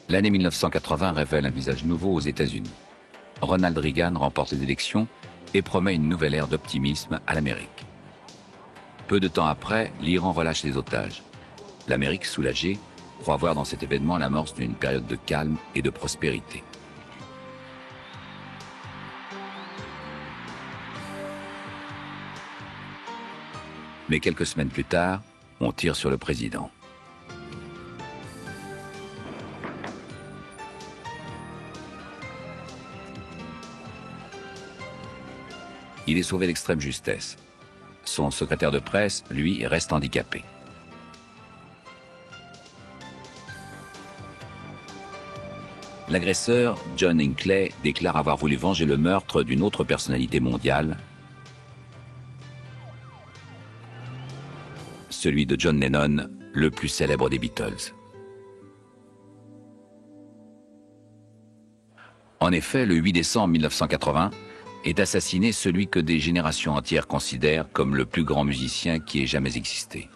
L'année 1980 révèle un visage nouveau aux États-Unis. Ronald Reagan remporte les élections et promet une nouvelle ère d'optimisme à l'Amérique. Peu de temps après, l'Iran relâche les otages. L'Amérique, soulagée, croit voir dans cet événement l'amorce d'une période de calme et de prospérité. Mais quelques semaines plus tard, on tire sur le président. Il est sauvé d'extrême justesse. Son secrétaire de presse, lui, reste handicapé. L'agresseur, John Hinckley, déclare avoir voulu venger le meurtre d'une autre personnalité mondiale, celui de John Lennon, le plus célèbre des Beatles. En effet, le 8 décembre 1980, est assassiné celui que des générations entières considèrent comme le plus grand musicien qui ait jamais existé.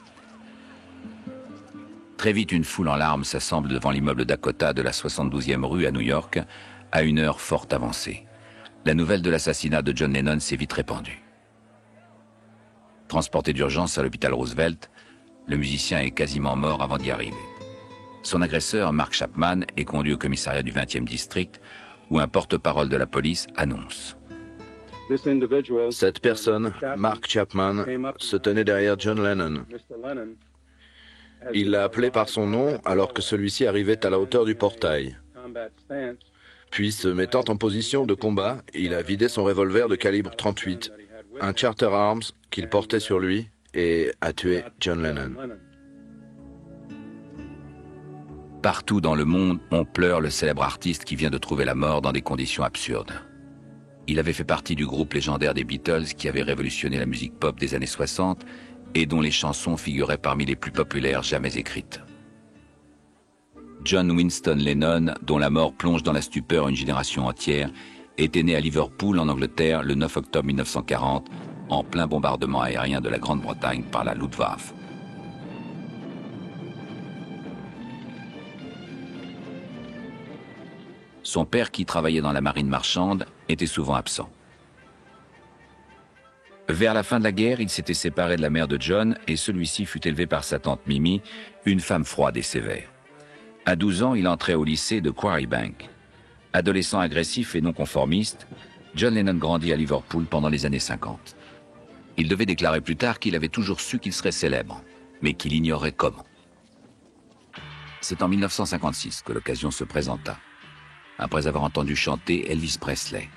Très vite, une foule en larmes s'assemble devant l'immeuble Dakota de la 72e rue à New York, à une heure fort avancée. La nouvelle de l'assassinat de John Lennon s'est vite répandue. Transporté d'urgence à l'hôpital Roosevelt, le musicien est quasiment mort avant d'y arriver. Son agresseur, Mark Chapman, est conduit au commissariat du 20e district, où un porte-parole de la police annonce: Cette personne, Mark Chapman, se tenait derrière John Lennon. Il l'a appelé par son nom alors que celui-ci arrivait à la hauteur du portail. Puis, se mettant en position de combat, il a vidé son revolver de calibre 38, un Charter Arms qu'il portait sur lui, et a tué John Lennon. Partout dans le monde, on pleure le célèbre artiste qui vient de trouver la mort dans des conditions absurdes. Il avait fait partie du groupe légendaire des Beatles qui avait révolutionné la musique pop des années 60 et dont les chansons figuraient parmi les plus populaires jamais écrites. John Winston Lennon, dont la mort plonge dans la stupeur une génération entière, était né à Liverpool, en Angleterre, le 9 octobre 1940, en plein bombardement aérien de la Grande-Bretagne par la Luftwaffe. Son père, qui travaillait dans la marine marchande, était souvent absent. Vers la fin de la guerre, il s'était séparé de la mère de John et celui-ci fut élevé par sa tante Mimi, une femme froide et sévère. À 12 ans, il entrait au lycée de Quarrybank. Adolescent agressif et non conformiste, John Lennon grandit à Liverpool pendant les années 50. Il devait déclarer plus tard qu'il avait toujours su qu'il serait célèbre, mais qu'il ignorait comment. C'est en 1956 que l'occasion se présenta, après avoir entendu chanter Elvis Presley.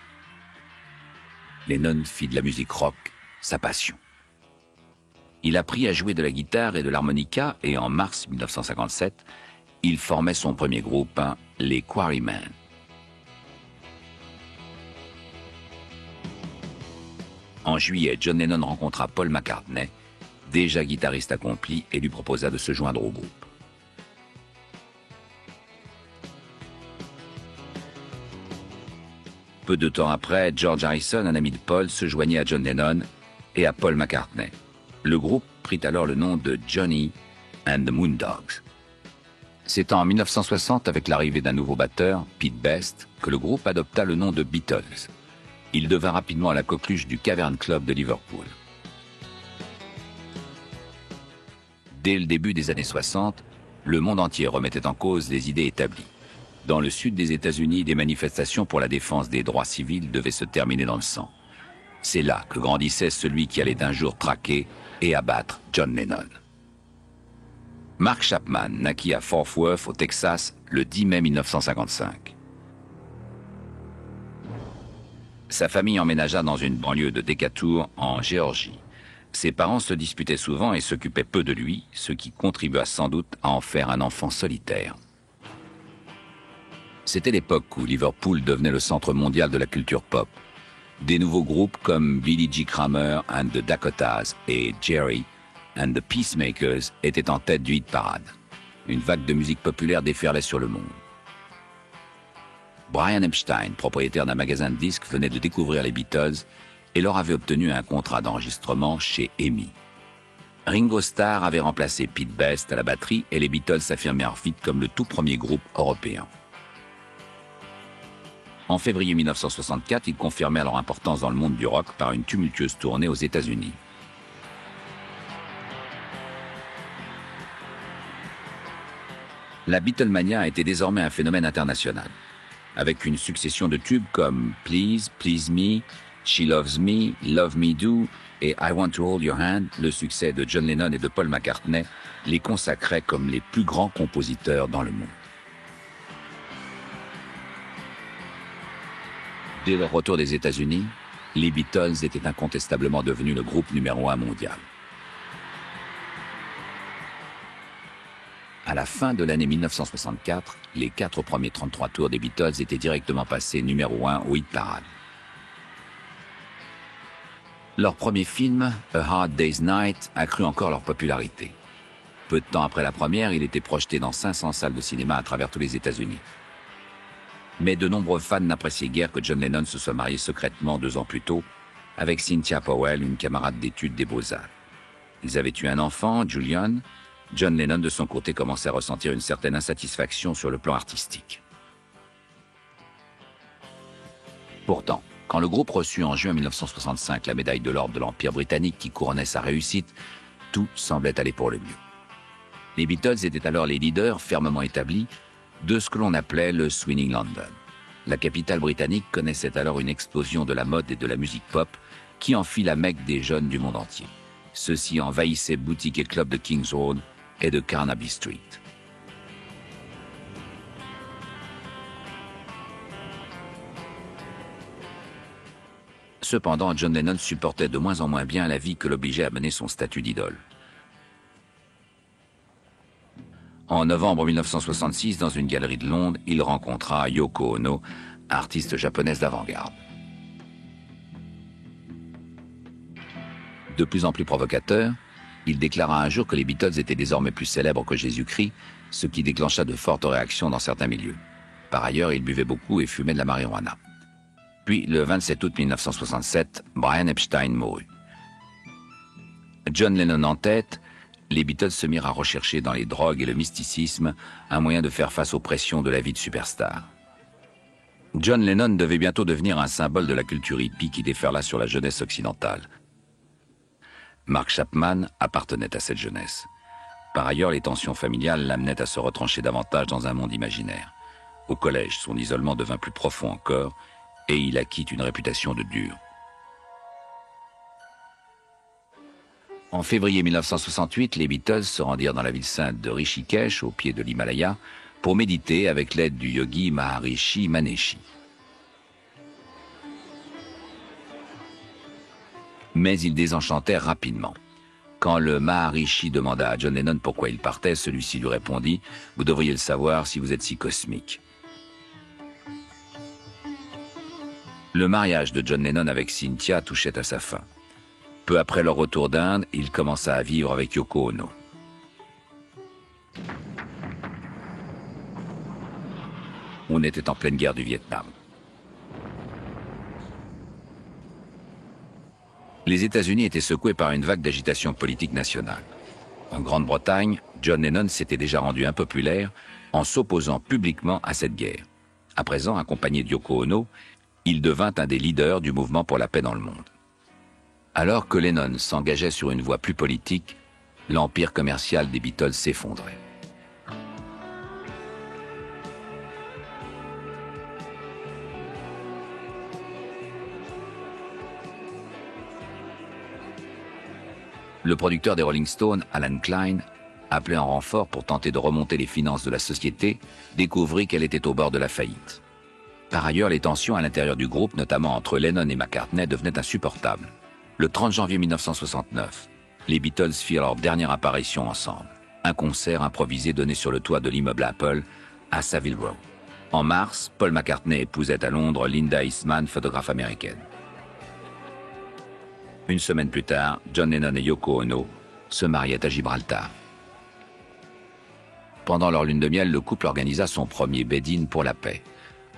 Lennon fit de la musique rock sa passion. Il apprit à jouer de la guitare et de l'harmonica et en mars 1957, il formait son premier groupe, les Quarrymen. En juillet, John Lennon rencontra Paul McCartney, déjà guitariste accompli, et lui proposa de se joindre au groupe. Peu de temps après, George Harrison, un ami de Paul, se joignait à John Lennon et à Paul McCartney. Le groupe prit alors le nom de Johnny and the Moondogs. C'est en 1960, avec l'arrivée d'un nouveau batteur, Pete Best, que le groupe adopta le nom de Beatles. Il devint rapidement la coqueluche du Cavern Club de Liverpool. Dès le début des années 60, le monde entier remettait en cause les idées établies. Dans le sud des États-Unis, des manifestations pour la défense des droits civils devaient se terminer dans le sang. C'est là que grandissait celui qui allait un jour traquer et abattre John Lennon. Mark Chapman naquit à Fort Worth, au Texas, le 10 mai 1955. Sa famille emménagea dans une banlieue de Decatur, en Géorgie. Ses parents se disputaient souvent et s'occupaient peu de lui, ce qui contribua sans doute à en faire un enfant solitaire. C'était l'époque où Liverpool devenait le centre mondial de la culture pop. Des nouveaux groupes comme Billy J. Kramer and the Dakotas et Jerry and the Peacemakers étaient en tête du hit parade. Une vague de musique populaire déferlait sur le monde. Brian Epstein, propriétaire d'un magasin de disques, venait de découvrir les Beatles et leur avait obtenu un contrat d'enregistrement chez EMI. Ringo Starr avait remplacé Pete Best à la batterie et les Beatles s'affirmèrent vite comme le tout premier groupe européen. En février 1964, ils confirmèrent leur importance dans le monde du rock par une tumultueuse tournée aux États-Unis. La Beatlemania était désormais un phénomène international, avec une succession de tubes comme Please, Please Me, She Loves Me, Love Me Do et I Want to Hold Your Hand. Le succès de John Lennon et de Paul McCartney les consacrait comme les plus grands compositeurs dans le monde. Dès leur retour des États-Unis, les Beatles étaient incontestablement devenus le groupe numéro 1 mondial. À la fin de l'année 1964, les 4 premiers 33 tours des Beatles étaient directement passés numéro 1 au hit parade. Leur premier film, A Hard Day's Night, accrut encore leur popularité. Peu de temps après la première, il était projeté dans 500 salles de cinéma à travers tous les États-Unis. Mais de nombreux fans n'appréciaient guère que John Lennon se soit marié secrètement 2 ans plus tôt avec Cynthia Powell, une camarade d'études des Beaux-Arts. Ils avaient eu un enfant, Julian. John Lennon, de son côté, commençait à ressentir une certaine insatisfaction sur le plan artistique. Pourtant, quand le groupe reçut en juin 1965 la médaille de l'ordre de l'Empire britannique qui couronnait sa réussite, tout semblait aller pour le mieux. Les Beatles étaient alors les leaders fermement établis de ce que l'on appelait le Swinging London. La capitale britannique connaissait alors une explosion de la mode et de la musique pop qui en fit la Mecque des jeunes du monde entier. Ceux-ci envahissaient boutiques et clubs de Kings Road et de Carnaby Street. Cependant, John Lennon supportait de moins en moins bien la vie que l'obligeait à mener son statut d'idole. En novembre 1966, dans une galerie de Londres, il rencontra Yoko Ono, artiste japonaise d'avant-garde. De plus en plus provocateur, il déclara un jour que les Beatles étaient désormais plus célèbres que Jésus-Christ, ce qui déclencha de fortes réactions dans certains milieux. Par ailleurs, il buvait beaucoup et fumait de la marijuana. Puis, le 27 août 1967, Brian Epstein mourut. John Lennon en tête, les Beatles se mirent à rechercher dans les drogues et le mysticisme un moyen de faire face aux pressions de la vie de superstar. John Lennon devait bientôt devenir un symbole de la culture hippie qui déferla sur la jeunesse occidentale. Mark Chapman appartenait à cette jeunesse. Par ailleurs, les tensions familiales l'amenaient à se retrancher davantage dans un monde imaginaire. Au collège, son isolement devint plus profond encore et il acquit une réputation de dur. En février 1968, les Beatles se rendirent dans la ville sainte de Rishikesh, au pied de l'Himalaya, pour méditer avec l'aide du yogi Maharishi Maheshi. Mais ils désenchantèrent rapidement. Quand le Maharishi demanda à John Lennon pourquoi il partait, celui-ci lui répondit « Vous devriez le savoir si vous êtes si cosmique ». Le mariage de John Lennon avec Cynthia touchait à sa fin. Peu après leur retour d'Inde, il commença à vivre avec Yoko Ono. On était en pleine guerre du Vietnam. Les États-Unis étaient secoués par une vague d'agitation politique nationale. En Grande-Bretagne, John Lennon s'était déjà rendu impopulaire en s'opposant publiquement à cette guerre. À présent, accompagné de Yoko Ono, il devint un des leaders du mouvement pour la paix dans le monde. Alors que Lennon s'engageait sur une voie plus politique, l'empire commercial des Beatles s'effondrait. Le producteur des Rolling Stones, Alan Klein, appelé en renfort pour tenter de remonter les finances de la société, découvrit qu'elle était au bord de la faillite. Par ailleurs, les tensions à l'intérieur du groupe, notamment entre Lennon et McCartney, devenaient insupportables. Le 30 janvier 1969, les Beatles firent leur dernière apparition ensemble. Un concert improvisé donné sur le toit de l'immeuble Apple à Savile Row. En mars, Paul McCartney épousait à Londres Linda Eastman, photographe américaine. Une semaine plus tard, John Lennon et Yoko Ono se mariaient à Gibraltar. Pendant leur lune de miel, le couple organisa son premier bed-in pour la paix.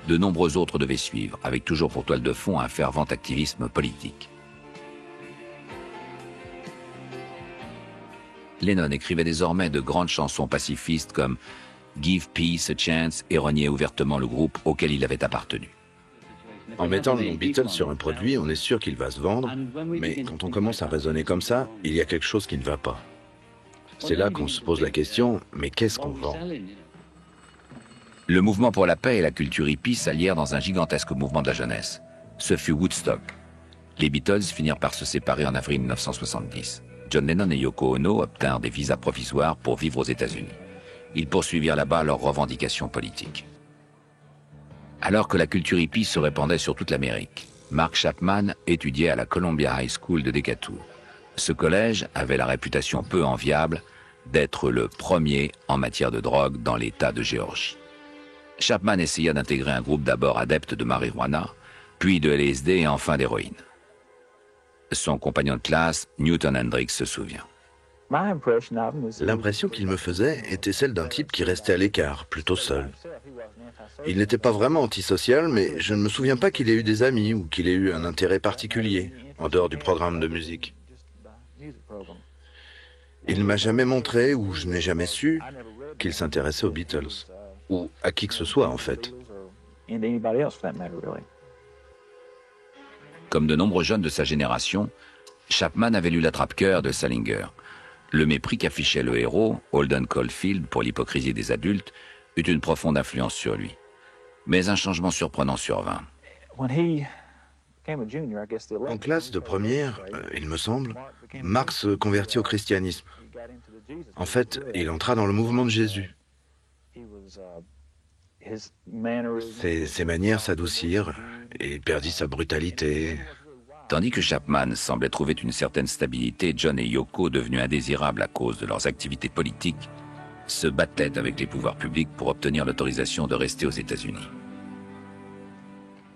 De nombreux autres devaient suivre, avec toujours pour toile de fond un fervent activisme politique. Lennon écrivait désormais de grandes chansons pacifistes comme « Give Peace a Chance » et reniait ouvertement le groupe auquel il avait appartenu. En mettant le nom Beatles sur un produit, on est sûr qu'il va se vendre, mais quand on commence à raisonner comme ça, il y a quelque chose qui ne va pas. C'est là qu'on se pose la question, mais qu'est-ce qu'on vend? Le mouvement pour la paix et la culture hippie s'allièrent dans un gigantesque mouvement de la jeunesse. Ce fut Woodstock. Les Beatles finirent par se séparer en avril 1970. John Lennon et Yoko Ono obtinrent des visas provisoires pour vivre aux États-Unis. Ils poursuivirent là-bas leurs revendications politiques. Alors que la culture hippie se répandait sur toute l'Amérique, Mark Chapman étudiait à la Columbia High School de Decatur. Ce collège avait la réputation peu enviable d'être le premier en matière de drogue dans l'État de Géorgie. Chapman essaya d'intégrer un groupe d'abord adepte de marijuana, puis de LSD et enfin d'héroïne. Son compagnon de classe, Newton Hendricks, se souvient. L'impression qu'il me faisait était celle d'un type qui restait à l'écart, plutôt seul. Il n'était pas vraiment antisocial, mais je ne me souviens pas qu'il ait eu des amis ou qu'il ait eu un intérêt particulier, en dehors du programme de musique. Il ne m'a jamais montré, ou je n'ai jamais su, qu'il s'intéressait aux Beatles, ou à qui que ce soit en fait. Comme de nombreux jeunes de sa génération, Chapman avait lu l'attrape-cœur de Salinger. Le mépris qu'affichait le héros, Holden Caulfield, pour l'hypocrisie des adultes, eut une profonde influence sur lui. Mais un changement surprenant survint. En classe de première, il me semble, Mark se convertit au christianisme. En fait, il entra dans le mouvement de Jésus. Ses manières s'adoucirent et il perdit sa brutalité. Tandis que Chapman semblait trouver une certaine stabilité, John et Yoko, devenus indésirables à cause de leurs activités politiques, se battaient avec les pouvoirs publics pour obtenir l'autorisation de rester aux États-Unis.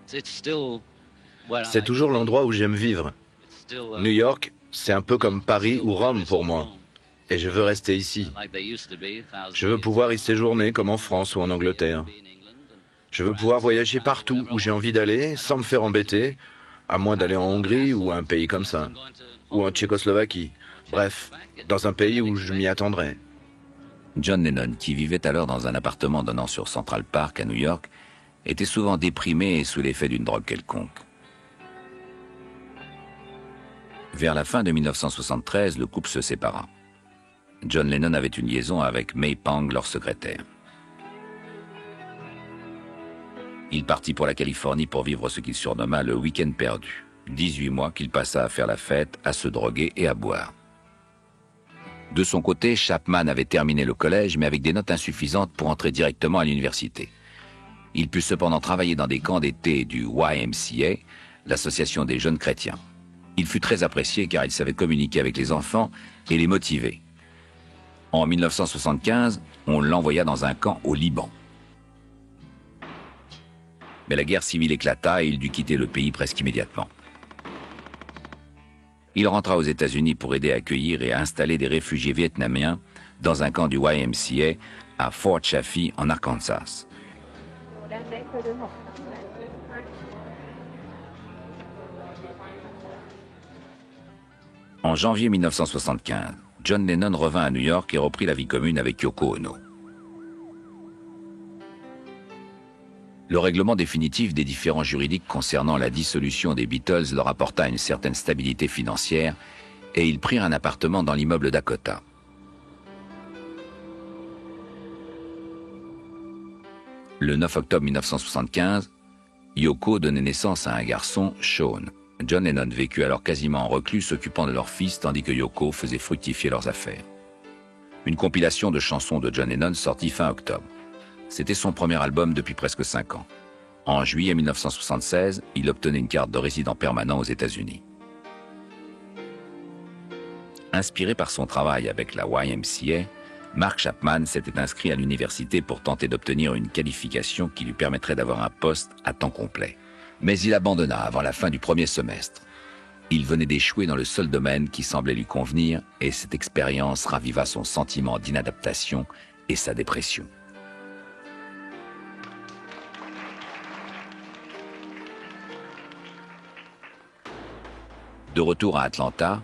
C'est toujours l'endroit où j'aime vivre. New York, c'est un peu comme Paris ou Rome pour moi. Et je veux rester ici. Je veux pouvoir y séjourner comme en France ou en Angleterre. Je veux pouvoir voyager partout où j'ai envie d'aller sans me faire embêter, à moins d'aller en Hongrie ou à un pays comme ça, ou en Tchécoslovaquie. Bref, dans un pays où je m'y attendrai. John Lennon, qui vivait alors dans un appartement donnant sur Central Park à New York, était souvent déprimé et sous l'effet d'une drogue quelconque. Vers la fin de 1973, le couple se sépara. John Lennon avait une liaison avec May Pang, leur secrétaire. Il partit pour la Californie pour vivre ce qu'il surnomma le week-end perdu. 18 mois qu'il passa à faire la fête, à se droguer et à boire. De son côté, Chapman avait terminé le collège, mais avec des notes insuffisantes pour entrer directement à l'université. Il put cependant travailler dans des camps d'été du YMCA, l'association des jeunes chrétiens. Il fut très apprécié car il savait communiquer avec les enfants et les motiver. En 1975, on l'envoya dans un camp au Liban. Mais la guerre civile éclata et il dut quitter le pays presque immédiatement. Il rentra aux États-Unis pour aider à accueillir et à installer des réfugiés vietnamiens dans un camp du YMCA à Fort Chaffee en Arkansas. En janvier 1975, John Lennon revint à New York et reprit la vie commune avec Yoko Ono. Le règlement définitif des différends juridiques concernant la dissolution des Beatles leur apporta une certaine stabilité financière et ils prirent un appartement dans l'immeuble Dakota. Le 9 octobre 1975, Yoko donnait naissance à un garçon, Sean. John Lennon vécut alors quasiment en reclus, s'occupant de leur fils, tandis que Yoko faisait fructifier leurs affaires. Une compilation de chansons de John Lennon sortit fin octobre. C'était son premier album depuis presque 5 ans. En juillet 1976, il obtenait une carte de résident permanent aux États-Unis. Inspiré par son travail avec la YMCA, Mark Chapman s'était inscrit à l'université pour tenter d'obtenir une qualification qui lui permettrait d'avoir un poste à temps complet. Mais il abandonna avant la fin du premier semestre. Il venait d'échouer dans le seul domaine qui semblait lui convenir et cette expérience raviva son sentiment d'inadaptation et sa dépression. De retour à Atlanta,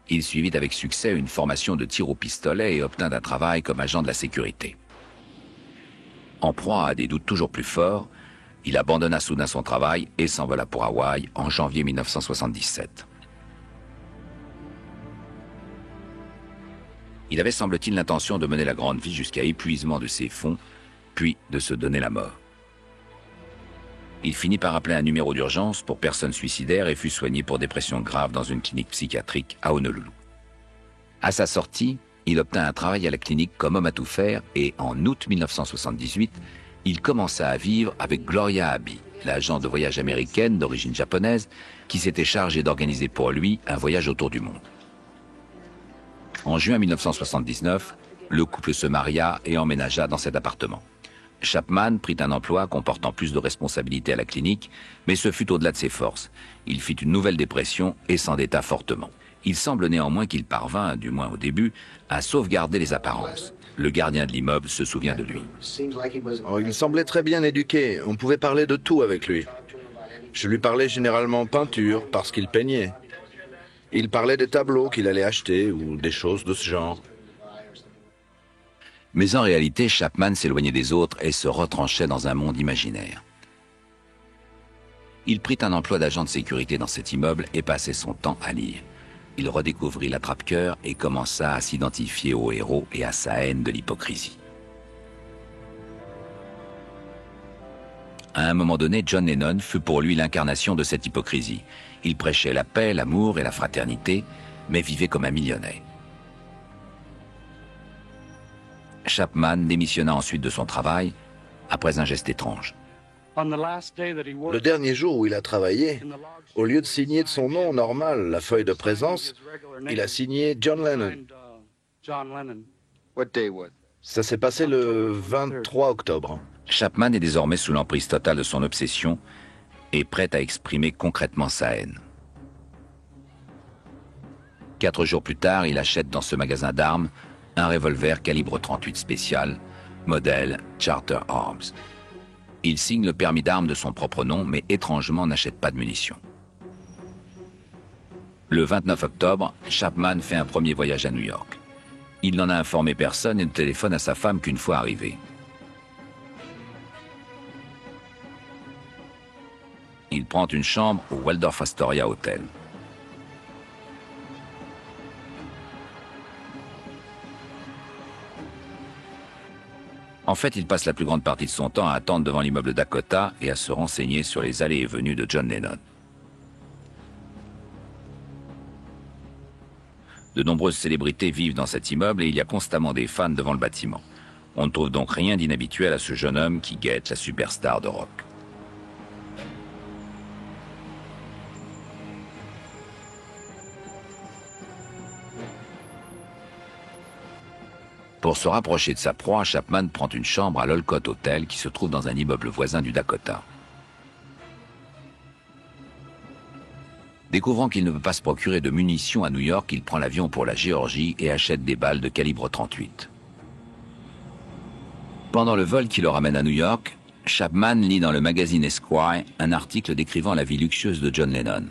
il suivit avec succès une formation de tir au pistolet et obtint un travail comme agent de la sécurité. En proie à des doutes toujours plus forts, Il abandonna soudain son travail et s'envola pour Hawaï en janvier 1977. Il avait, semble-t-il, l'intention de mener la grande vie jusqu'à épuisement de ses fonds, puis de se donner la mort. Il finit par appeler un numéro d'urgence pour personnes suicidaires et fut soigné pour dépression grave dans une clinique psychiatrique à Honolulu. À sa sortie, il obtint un travail à la clinique comme homme à tout faire et en août 1978, il commença à vivre avec Gloria Abbey, l'agent de voyage américaine d'origine japonaise qui s'était chargée d'organiser pour lui un voyage autour du monde. En juin 1979, le couple se maria et emménagea dans cet appartement. Chapman prit un emploi comportant plus de responsabilités à la clinique, mais ce fut au-delà de ses forces. Il fit une nouvelle dépression et s'endetta fortement. Il semble néanmoins qu'il parvint, du moins au début, à sauvegarder les apparences. Le gardien de l'immeuble se souvient de lui. Oh, il semblait très bien éduqué. On pouvait parler de tout avec lui. Je lui parlais généralement peinture parce qu'il peignait. Il parlait des tableaux qu'il allait acheter ou des choses de ce genre. Mais en réalité, Chapman s'éloignait des autres et se retranchait dans un monde imaginaire. Il prit un emploi d'agent de sécurité dans cet immeuble et passait son temps à lire. Il redécouvrit l'attrape-cœur et commença à s'identifier au héros et à sa haine de l'hypocrisie. À un moment donné, John Lennon fut pour lui l'incarnation de cette hypocrisie. Il prêchait la paix, l'amour et la fraternité, mais vivait comme un millionnaire. Chapman démissionna ensuite de son travail après un geste étrange. Le dernier jour où il a travaillé, au lieu de signer de son nom normal la feuille de présence, il a signé John Lennon. Ça s'est passé le 23 octobre. Chapman est désormais sous l'emprise totale de son obsession et prêt à exprimer concrètement sa haine. 4 jours plus tard, il achète dans ce magasin d'armes un revolver calibre 38 spécial, modèle Charter Arms. Il signe le permis d'armes de son propre nom, mais étrangement n'achète pas de munitions. Le 29 octobre, Chapman fait un premier voyage à New York. Il n'en a informé personne et ne téléphone à sa femme qu'une fois arrivé. Il prend une chambre au Waldorf Astoria Hotel. En fait, il passe la plus grande partie de son temps à attendre devant l'immeuble Dakota et à se renseigner sur les allées et venues de John Lennon. De nombreuses célébrités vivent dans cet immeuble et il y a constamment des fans devant le bâtiment. On ne trouve donc rien d'inhabituel à ce jeune homme qui guette la superstar de rock. Pour se rapprocher de sa proie, Chapman prend une chambre à l'Olcott Hotel qui se trouve dans un immeuble voisin du Dakota. Découvrant qu'il ne peut pas se procurer de munitions à New York, il prend l'avion pour la Géorgie et achète des balles de calibre 38. Pendant le vol qui le ramène à New York, Chapman lit dans le magazine Esquire un article décrivant la vie luxueuse de John Lennon.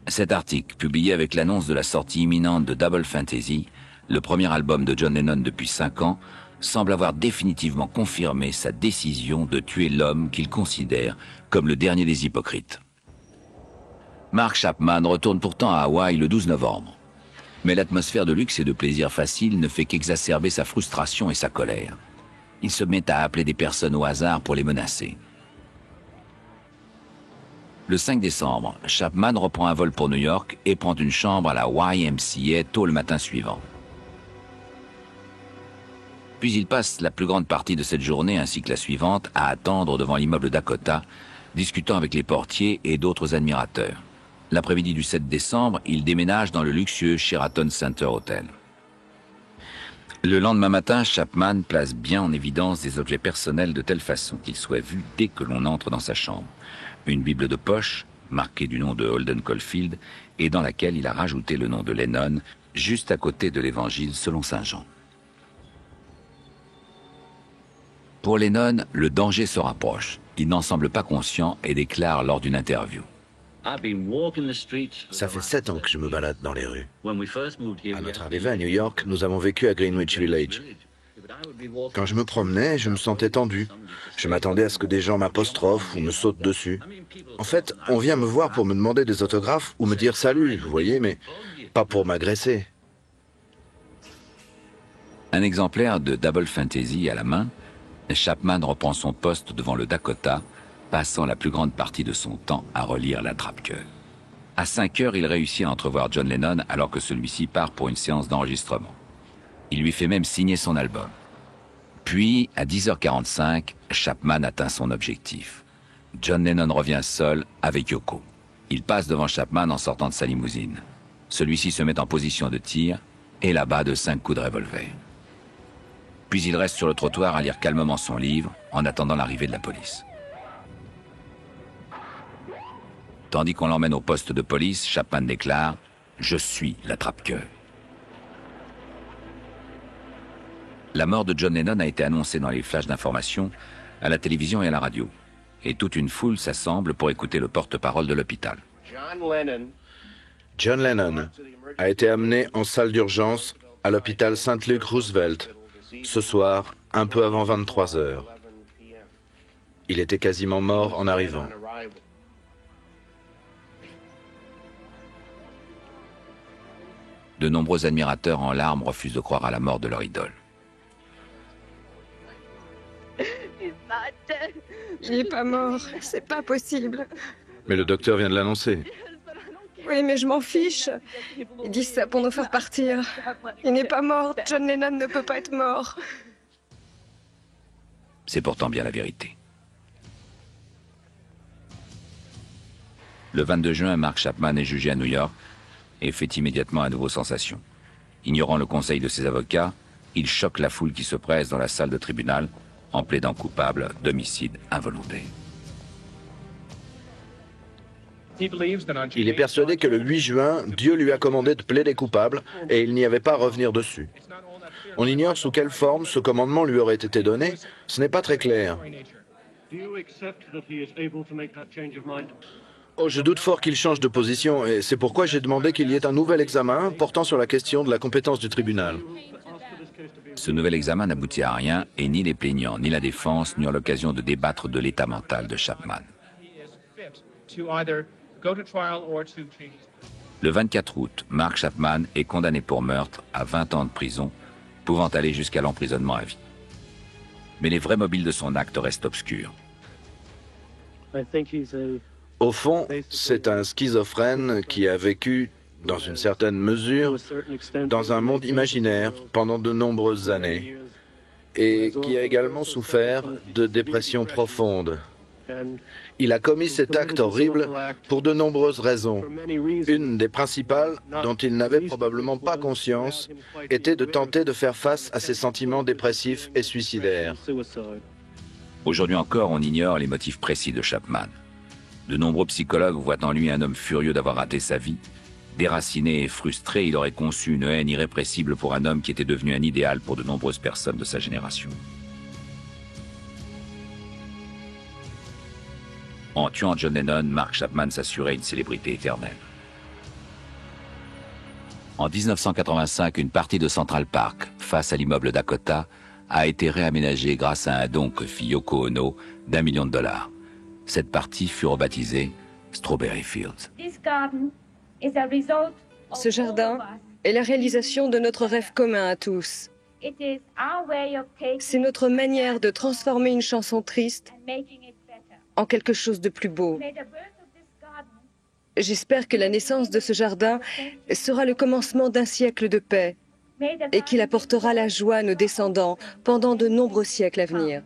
Cet article, publié avec l'annonce de la sortie imminente de Double Fantasy, le premier album de John Lennon depuis 5 ans, semble avoir définitivement confirmé sa décision de tuer l'homme qu'il considère comme le dernier des hypocrites. Mark Chapman retourne pourtant à Hawaï le 12 novembre. Mais l'atmosphère de luxe et de plaisir facile ne fait qu'exacerber sa frustration et sa colère. Il se met à appeler des personnes au hasard pour les menacer. Le 5 décembre, Chapman reprend un vol pour New York et prend une chambre à la YMCA tôt le matin suivant. Puis il passe la plus grande partie de cette journée ainsi que la suivante à attendre devant l'immeuble Dakota, discutant avec les portiers et d'autres admirateurs. L'après-midi du 7 décembre, il déménage dans le luxueux Sheraton Center Hotel. Le lendemain matin, Chapman place bien en évidence des objets personnels de telle façon qu'ils soient vus dès que l'on entre dans sa chambre. Une Bible de poche, marquée du nom de Holden Caulfield, et dans laquelle il a rajouté le nom de Lennon, juste à côté de l'Évangile selon saint Jean. Pour Lennon, le danger se rapproche. Il n'en semble pas conscient et déclare lors d'une interview. Ça fait 7 ans que je me balade dans les rues. À notre arrivée à New York, nous avons vécu à Greenwich Village. Quand je me promenais, je me sentais tendu. Je m'attendais à ce que des gens m'apostrophent ou me sautent dessus. En fait, on vient me voir pour me demander des autographes ou me dire salut, vous voyez, mais pas pour m'agresser. Un exemplaire de Double Fantasy à la main, Chapman reprend son poste devant le Dakota, passant la plus grande partie de son temps à relire l'attrape-cœur. À 5 heures, il réussit à entrevoir John Lennon alors que celui-ci part pour une séance d'enregistrement. Il lui fait même signer son album. Puis, à 10h45, Chapman atteint son objectif. John Lennon revient seul avec Yoko. Il passe devant Chapman en sortant de sa limousine. Celui-ci se met en position de tir et l'abat de 5 coups de revolver. Puis il reste sur le trottoir à lire calmement son livre en attendant l'arrivée de la police. Tandis qu'on l'emmène au poste de police, Chapman déclare « Je suis l'attrape-cœur ». La mort de John Lennon a été annoncée dans les flashs d'information, à la télévision et à la radio. Et toute une foule s'assemble pour écouter le porte-parole de l'hôpital. John Lennon a été amené en salle d'urgence à l'hôpital St. Luke Roosevelt ce soir, un peu avant 23 heures. Il était quasiment mort en arrivant. De nombreux admirateurs en larmes refusent de croire à la mort de leur idole. Il n'est pas mort, c'est pas possible. Mais le docteur vient de l'annoncer. Oui, mais je m'en fiche. Ils disent ça pour nous faire partir. Il n'est pas mort, John Lennon ne peut pas être mort. C'est pourtant bien la vérité. Le 22 juin, Mark Chapman est jugé à New York et fait immédiatement à nouveau sensation. Ignorant le conseil de ses avocats, il choque la foule qui se presse dans la salle de tribunal en plaidant coupable d'homicide involontaire. Il est persuadé que le 8 juin, Dieu lui a commandé de plaider coupable et il n'y avait pas à revenir dessus. On ignore sous quelle forme ce commandement lui aurait été donné, ce n'est pas très clair. Oh, je doute fort qu'il change de position et c'est pourquoi j'ai demandé qu'il y ait un nouvel examen portant sur la question de la compétence du tribunal. Ce nouvel examen n'aboutit à rien et ni les plaignants ni la défense n'eurent l'occasion de débattre de l'état mental de Chapman. Le 24 août, Mark Chapman est condamné pour meurtre à 20 ans de prison, pouvant aller jusqu'à l'emprisonnement à vie. Mais les vrais mobiles de son acte restent obscurs. Au fond, c'est un schizophrène qui a vécu, dans une certaine mesure, dans un monde imaginaire pendant de nombreuses années et qui a également souffert de dépression profonde. Il a commis cet acte horrible pour de nombreuses raisons. Une des principales, dont il n'avait probablement pas conscience, était de tenter de faire face à ses sentiments dépressifs et suicidaires. Aujourd'hui encore, on ignore les motifs précis de Chapman. De nombreux psychologues voient en lui un homme furieux d'avoir raté sa vie. Déraciné et frustré, il aurait conçu une haine irrépressible pour un homme qui était devenu un idéal pour de nombreuses personnes de sa génération. En tuant John Lennon, Mark Chapman s'assurait une célébrité éternelle. En 1985, une partie de Central Park, face à l'immeuble Dakota, a été réaménagée grâce à un don que fit Yoko Ono d'$1 million. Cette partie fut rebaptisée Strawberry Fields. Ce jardin est la réalisation de notre rêve commun à tous. C'est notre manière de transformer une chanson triste en quelque chose de plus beau. J'espère que la naissance de ce jardin sera le commencement d'un siècle de paix et qu'il apportera la joie à nos descendants pendant de nombreux siècles à venir.